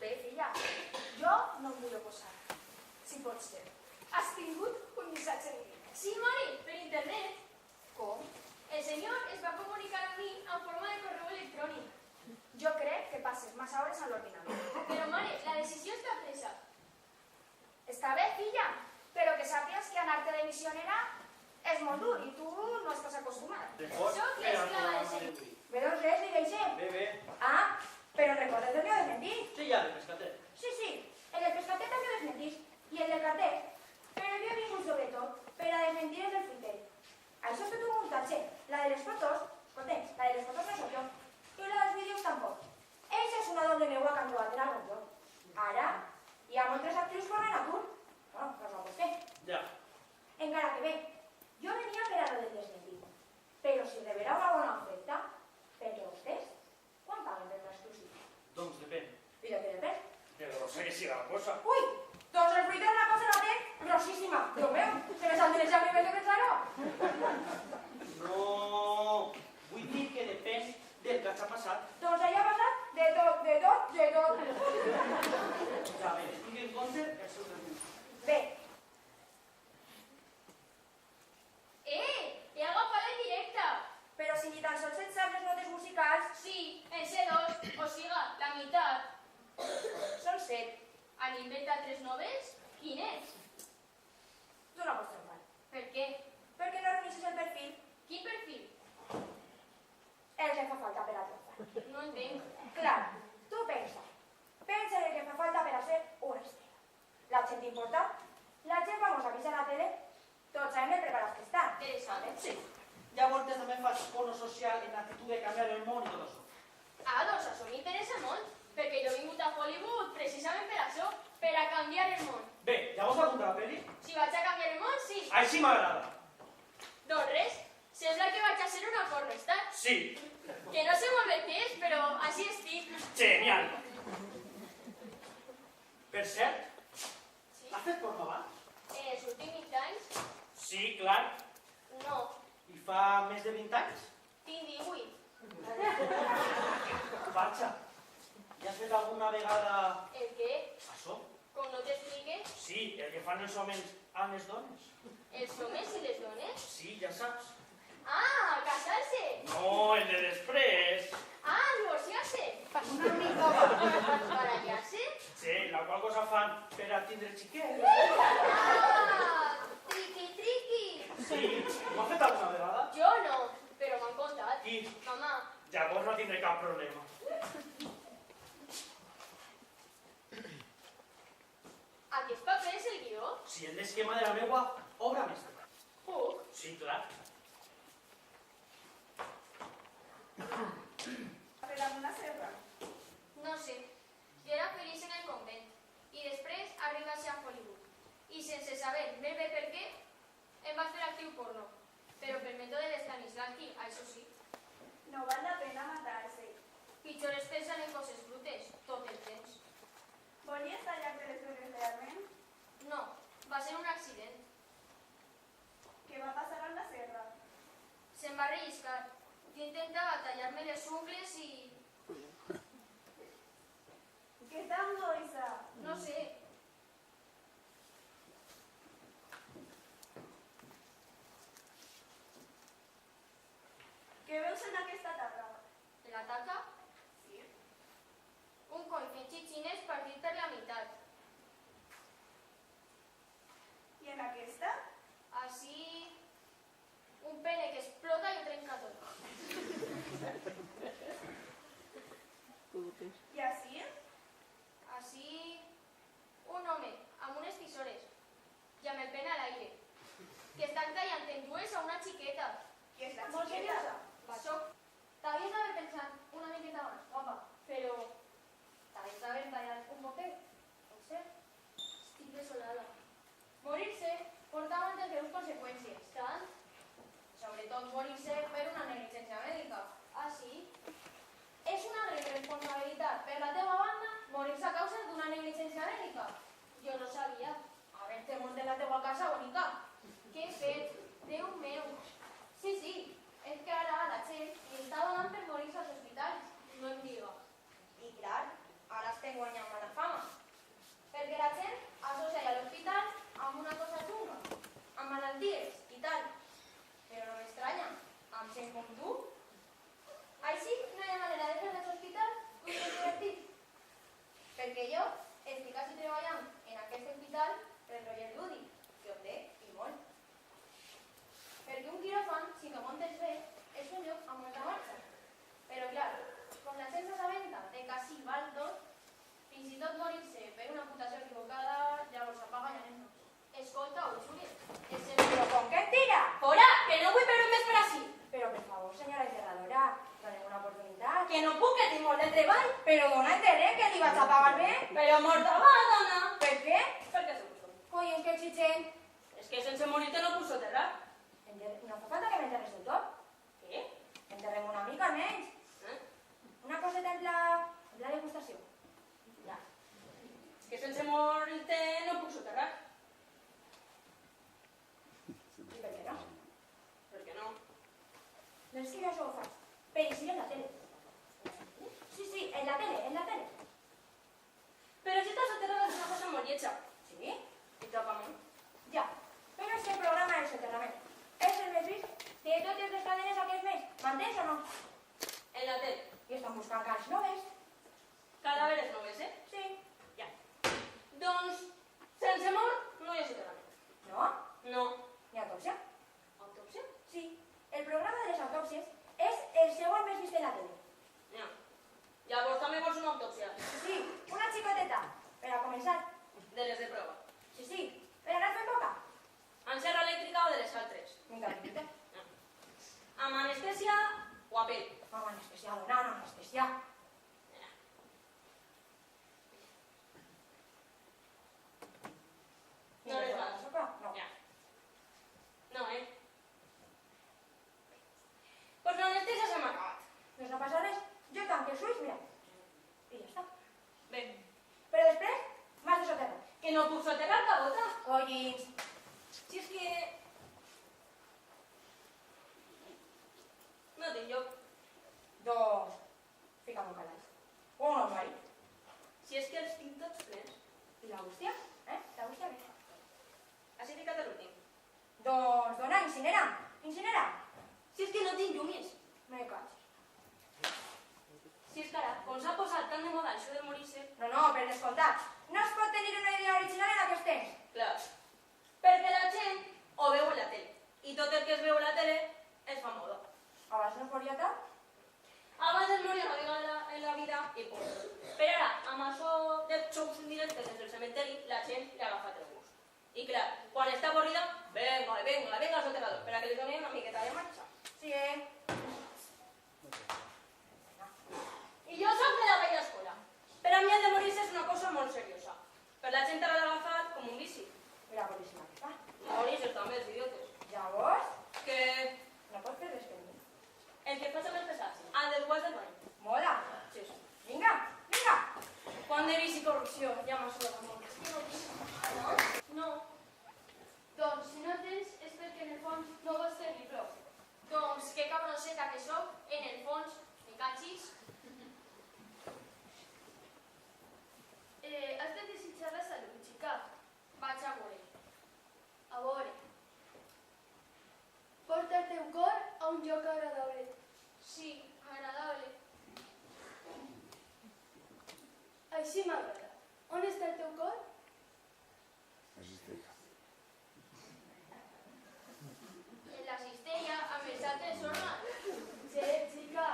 bé, filla, jo no em vull oposar. Si pot ser. Has tingut un missatge diví. Sí, mare, per internet. Com? El senyor es va comunicar amb mi en forma de correu electrònic. Jo crec que passes massa hores a l'ordinador. Però, mare, la decisió està presa. Està bé, filla, però que sàpies que anar-te de missionera és molt dur i tu no estàs acostumada. Soc l'esclava del senyor. Bé, doncs res, li deixem. Bé. Ah, però recordes el meu desmentir? Sí, ja, de pescater. Sí, el del pescater també desmentís. I el del carter. Però jo he vingut sobretot per a desmentir el del fruiter. Això és tot un muntatge. La de les fotos, escolteu, la de les fotos no soc jo. I la dels vídeos tampoc. Eixa és una doble meua que han trobat en algun lloc. Ara, hi ha moltes actrius corrent a curt. Bueno, no s'ho vostè. Ja. Encara que bé, jo venia per a lo del desmentir. Però si rebera una bona oferta, perquè vostès, quan paguen per l'exclusiva? Doncs depèn. I de què depèn? De grossa que siga la cosa. Ui, doncs el fruiter una cosa la té grossíssima. Déu meu, se me salten els llàgrimes de pensar-ho. No, vull dir que depèn del que t'ha passat. Doncs allà ha passat de tot. Ja, bé, tingui en compte els seus recursos. Bé, He agafat la directa. però si ni tan sols et saps les notes musicals, Sí, en sé dos, o siga, la meitat. són 7. Han inventat 3 noves? Quines? Tu no pots trobar. Per què? Perquè no reunices el perfil, Quin perfil? el que fa falta per a trobar. No entenc. Clar, tu pensa. Pensa en el que fa falta per a ser una estrella. La gent important, la gent famosa que és a la tele, tots sabem el preparats que estan. Interessant. Sí. Ja a voltes també fas cono social en actitud de canviar el món i tot això. Ah, doncs això m'interessa molt, perquè jo he vingut a Hollywood precisament per això, per a canviar el món. Bé, ja vols apuntar la pel·li? Si vaig a canviar el món, sí. Així m'agrada. Doncs res, sembla que vaig a ser una pornostar. Sí. Que no sé molt bé què és, però així estic. Genial. Per cert, Sí. has fet porno abans? En els últims anys, Sí, clar. no. I fa més de 20 anys? Tinc 18. Vaja, ja has fet alguna vegada El què? això? Com no t'expliques, Sí, el que fan els homes amb les dones. els homes i les dones? Sí, ja saps. Ah, casar-se! No, el de després. Ah, divorciar-se! Una mica abans. Barallar-se? Sí, la qual cosa fan per a tindre xiquets. Ah, triqui-triqui! Sí, ho has fet alguna vegada? Jo no, però m'han contat. Qui? Mamà, Llavors no tindré cap problema. aquest paper és el guió? Si és l'esquema de la meva obra mestra. Puc? Sí, clar. Per a una serra. No sé. Jo era feliç en el convent i després arriba a ser a Hollywood. I sense saber ben bé per què, em vaig fer actriu porno. Però per mètode de Stanislavski, això sí. No val la pena matar-se. Pitjor és pensar en coses brutes, tot el temps. Volies tallar-te les dones realment? No, va ser un accident. Què va passar amb la serra? Se'm va relliscar. Jo intentava tallar-me les ungles i... Què tan boissa? no sé. Què veus en aquesta taca? La taca? Sí. Un coll fent xitxines partit per la meitat. I en aquesta? Així... un pene que explota i ho trenca tot. I així? Així... un home amb unes tisores i amb el pene a l'aire que estan tallant en dues a una xiqueta. Qui és la Molt xiqueta? seriosa. Va, soc. T'havies d'haver pensat una miqueta abans, guapa, però t'havies d'haver tallat un motet. Pot ser? Estic desolada. Morir-se porta moltes greus conseqüències, tant? Sobretot morir-se per una negligència mèdica. Ah, sí? És una greu responsabilitat per la teva banda morir-se a causa d'una negligència mèdica. Jo no sabia. Haver-te mort en la teva casa, bonica. Què he fet? Déu meu. Sí, sí, és que ara la gent li està donant per morir als hospitals. No em diga. I clar, ara estem guanyant mala fama. Perquè jo estic quasi treballant en aquest hospital per Roger Ludi, que ho té i molt. Perquè un quiròfan, si no montes bé, és un lloc amb molta marxa. Però clar, com la gent s'assabenta de quasi val tot, fins i tot morir-se per una amputació equivocada, llavors apaga i anem. Escolta-ho, Júlia. Però com que em tira? Fora, que no vull per un mes per ací. Però, per favor, senyora enterradora, donem una oportunitat. Que no puc, que tinc molt de treball. Però dona enterré, que li vaig a pagar bé. Però morta va, dona. Per què? Per què se puso? Coi, és que exigent. És que sense morir-te no puc soterrar. No fa falta que m'enterres del tot. Què? Enterrem una mica almenys. Una coseta en pla degustació. Ja. És que sense morir-te no puc soterrar. I per què no? Per què no? Doncs que jo això ho faig. Per així en la tele. Sí, en la tele. Però si t'has soterrat és una cosa molt lletja. Sí? I toca a mi. Ja. Però és el programa del soterrament. És el més vist de totes les cadenes aquest mes. M'entens o no? En la tele. I estan buscant cares noves. Cadàveres noves, eh? Sí. Ja. Doncs, sense mort no hi ha soterrament. No? No. Ni autòpsia? Autòpsia? Sí. El programa de les autòpsies és el segon més vist en la tele. Ja. Llavors també vols una autòpsia. Sí, una xicoteta. Per a començar. De les de prova. Sí. Per anar fent boca. En serra elèctrica o de les altres. Vinga, vinga. Amb anestèsia o a pell. Amb anestèsia, dona, amb anestèsia. No les val. No. Ja. No, Pues l'anestèsia se m'ha acabat. Doncs no passa res. Jo tanco els ulls, mira. I ja està. Bé, Però després m'has de soterrar. que no puc soterrar cabota. Collins. Si és que... No tinc lloc. Doncs fica'm un calaix. O un armari. Si és que els tinc tots plens. I la bústia? La bústia bé. Has ficat l'últim. Doncs dona, incinera. Incinera. Si és que no tinc llumis. Me caig. Si és que ara, com s'ha posat tan de moda això de morir-se... No, per descomptat. No es pot tenir una idea original en aquest temps. Clar. Perquè la gent ho veu en la tele. I tot el que es veu a la tele es fa moda. Abans no es moria tant? Abans es moria una vegada en la vida i pues. Però ara, amb això dels xous en directe des del cementeri, la gent li ha agafat el gust. I clar, quan està avorrida, venga al soterrador, per a que li doni una miqueta de marxa. Sí, I jo soc de la vella escola. Per a mi el de morir-se és una cosa molt seriosa. Per la gent l'ha agafat com un vici. Mira, boníssima que fa. Morir-se també, els idiotes. Llavors, Que no pots fer res per mi. el que passa més pesats, el del guas del bany. Mola. Sí. Vinga, vinga. Quan de vici i corrupció, ja m'ha suat molt. No. Doncs si no tens és perquè en el fons no vols fer-li prou. Doncs que cabronceta que sóc, en el fons, me catxis. Has de desitjar la salut, xica. Vaig a veure. A veure. Porta el teu cor a un lloc agradable. Sí, agradable. Així m'agrada. On està el teu cor? En la cistella, amb els altres òrgans. Sí, xica.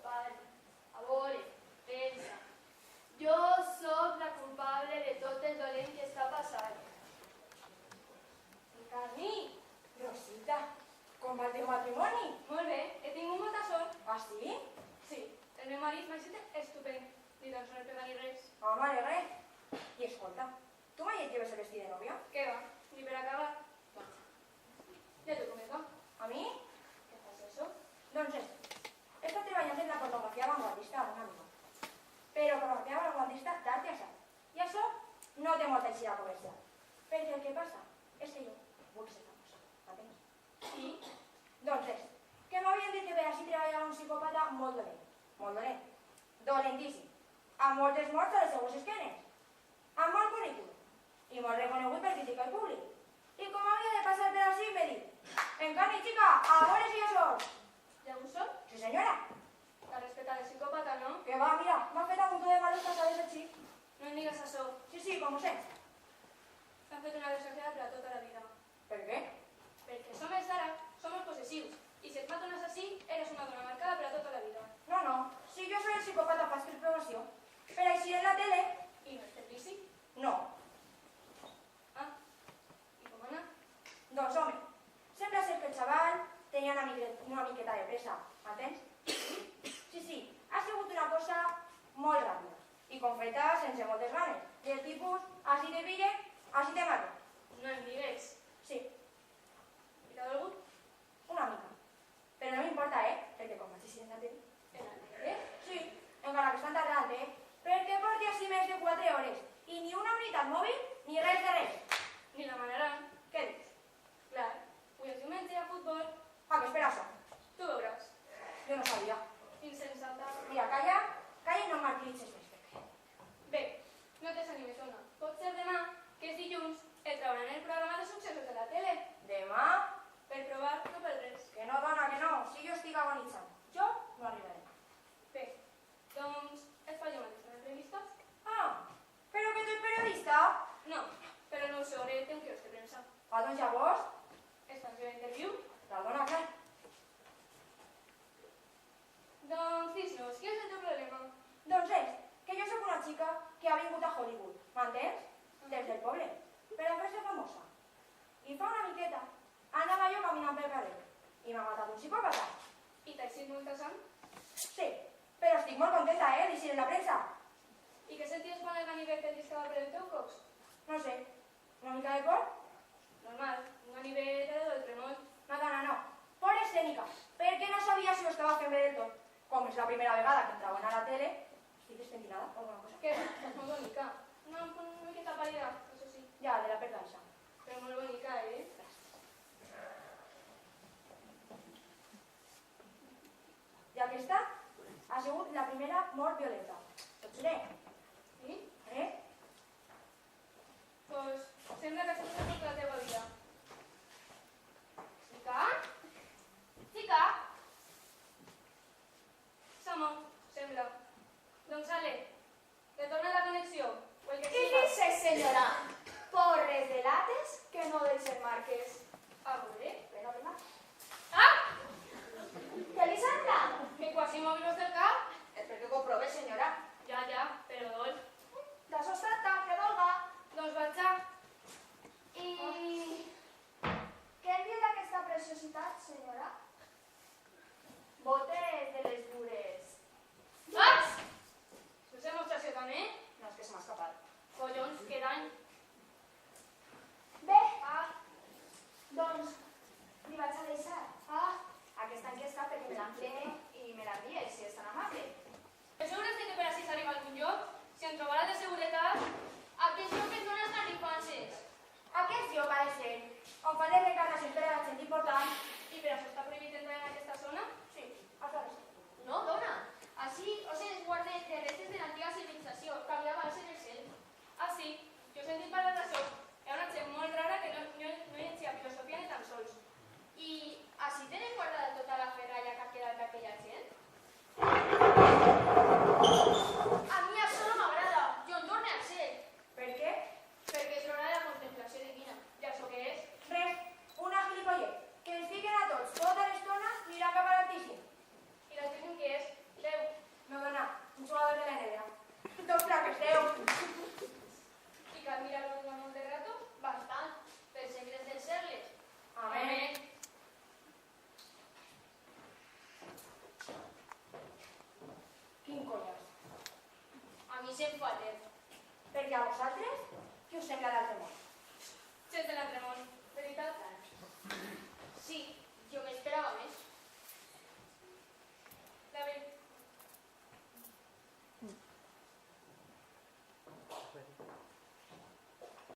Vale. A veure, pensa. Jo sóc la culpable de tot el dolent que està passant. Carni, Rosita, com va el teu matrimoni? Molt bé, he tingut molta sort. Ah, sí? Sí, el meu marit m'ha estat estupend. Ni tan sols pega ni res. Ah, m'alegre. I escolta, tu mai et lleves el vestit de nòvia? Què va? Ni per acabar. Ja t'ho comento. A mi? Què fas això? Doncs he estat treballant en la fotografia vanguardista amb una amiga. Però fotografia vanguardista d'art i assat. I això no té molta eixida comercial. Perquè el que passa és que jo vull ser famosa. M'entens? Sí? Doncs que m'havien dit que per així treballava un psicòpata molt dolent. Molt dolent. Dolentíssim. Amb moltes morts a les seues esquenes. Amb molt currículum. I molt reconegut per criticar el públic. I com havia de passar per així, m'he dit: Encarni, xica, a veure si jo soc. Ja ho sóc? Sí, senyora. La respecta de psicòpata, no? Que va, mira, m'ha fet un to de malos passades el xic. com ho sé? T'han fet una desgraciada per a tota la vida. Per què? Perquè som els d'ara, som els possessius. I si et mata un assassí, eres una dona marcada per a tota la vida. No, no, si jo soy el psicòpata fas per promoció. Per així en la tele, I no és per vici? no. Ah, i com anar? Doncs home, sembla ser que el xaval tenia una miqueta de pressa, m'entens? Sí, ha sigut una cosa molt ràpida i com feta sense moltes ganes. Del tipus, així te pille, així te mato. No em digues. Sí, I t'ha dolgut? una mica. Però no m'importa, perquè com vaig així en la tele. En la tele? Sí, encara que estan tardant, perquè porti així més de 4 hores i ni una unitat mòbil ni res de res. Ni la manaran. Què dius? Clar, avui és diumenge a futbol. A què espera això? Tu veuràs. Jo no sabia. Insensata. Mira, calla i no em martiritzes més. Bé, no te desanimes, dona. Pot ser demà, que és dilluns, et trauran el programa de successos de la tele. Demà? Per provar, no per res. Que no, dona, que no. Si jo estic agonitzant. Jo no arribaré. Bé, doncs et faig una llista d'entrevistes? Ah, però que tu ets periodista? No, però no ho sé, té un quiosc de premsa. Ah, doncs llavors, Estàs fent interviu? la dona, clar. Doncs dis-nos, quin és el teu problema? Doncs és que jo sóc una xica que ha vingut a Hollywood, m'entens? Des del poble, per a fer-se famosa. I fa una miqueta anava jo caminant pel carrer i m'ha matat un psicòpata. I t'has sigut molta sang? Sí, però estic molt contenta, d'eixir en la premsa. I què senties quan el ganivet et lliscava per el teu cos? No sé, una mica de por? Normal, un ganivet era del tremol. No, dona, no. Por escènica, perquè no sabia si ho estava fent bé del tot. Com és la primera vegada que entraven a la tele, estic despentinada o alguna cosa. Què? És molt bonica. Una miqueta pàl·lida, això sí. Ja, de la perdanxa. Però molt bonica, I aquesta ha sigut la primera mort violenta. Tot diré, Sí? eh? Doncs sembla que això és tota la teva vida. Xica? Xica? S'ha mort, sembla. Doncs ale, retorna a la connexió, o el que ¿Qué siga. dice, señora? Porres de lates que no deixen marques. A veure. Vinga, vinga. Ah! ¿Qué li sembla? Que quasi mòbils del cap? És perquè ho comprove, senyora. Ja, però dol. D'això es tracta, que dolga. Doncs vaig ja. I... Què en diu d'aquesta preciositat, senyora? Botes de les dures. Ah! No sé mostració també? No, és que se m'ha escapat. Collons, que dany. Bé, Ah, doncs, li vaig a deixar. Aquesta enquesta perquè me l'emplene i me l'envia, si és tan amable. assegura't que per així s'arriba a algun lloc, si en trobaràs de seguretat, aquest lloc et dona esgarrifances. Aquest lloc ha de ser on fan les reencarnacions per a la gent important. I per això està prohibit entrar en aquesta zona? Sí, això ha de ser. No, dona. Així o se desguarden de restes de l'antiga civilització que havia vals en el cel. Ah, sí, jo he sentit parlar d'això. Hi ha una gent molt rara que no llegia filosofia ni tan sols. I així tenen guardada tota la ferralla que ha quedat d'aquella gent? A mi això no m'agrada. Jo en torne al cel. Per què? Perquè és l'hora de la contemplació divina. Ja això què és? Res, una gilipollet, que ens fiquen a tots tota l'estona mirant cap a l'altíssim. I la gent què és? Déu. No, dona, un jugador de la NBA. Dos plaques, 10. I cal mirar-lo durant molt de rato? Bastant. Per segles dels segles. Amén. Quin collons? A mi se'm fa eterno. Perquè a vosaltres, què us sembla l'altre món? Gent de l'altre món. Veritat? Sí, jo m'esperava més. La veritat